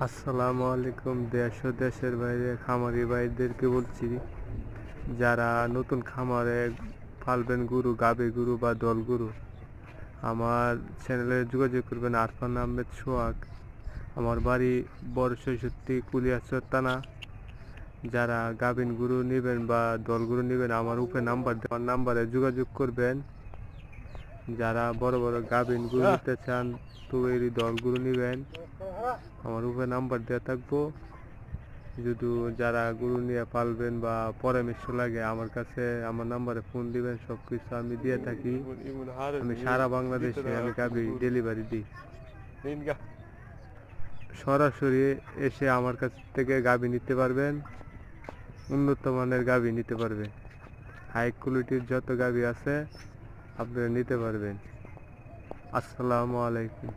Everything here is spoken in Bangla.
আসসালামু আলাইকুম। দেশ ও দেশের বাইরে খামারি ভাইদেরকে বলছি, যারা নতুন খামারে পালবেন গরু, গাভী গরু বা দল গরু, আমার চ্যানেলে যোগাযোগ করবেন। আরফান আহমেদ সোহাগ। আমার বাড়ি বড় শৈশবটি কুলিয়াচর থানা। যারা গাভীন গরু নেবেন বা দল গরু নেবেন, আমার উপরে আমার নাম্বারে যোগাযোগ করবেন। যারা বড় বড় গাভীন গরু নিতে চান, তৈরি দল গরু নেবেন, আমার উপরে নাম্বার দেওয়া থাকবো। যদি যারা গরু নিয়ে পালবেন বা পরামর্শ লাগে, আমার কাছে আমার নাম্বারে ফোন দিবেন, সবকিছু আমি দিয়ে থাকি। আমি সারা বাংলাদেশে আমি গাভী ডেলিভারি দিই। সরাসরি এসে আমার কাছ থেকে গাভী নিতে পারবেন, উন্নত মানের গাভী নিতে পারবেন। হাই কোয়ালিটির যত গাভী আছে আপনারা নিতে পারবেন। আসসালামু আলাইকুম।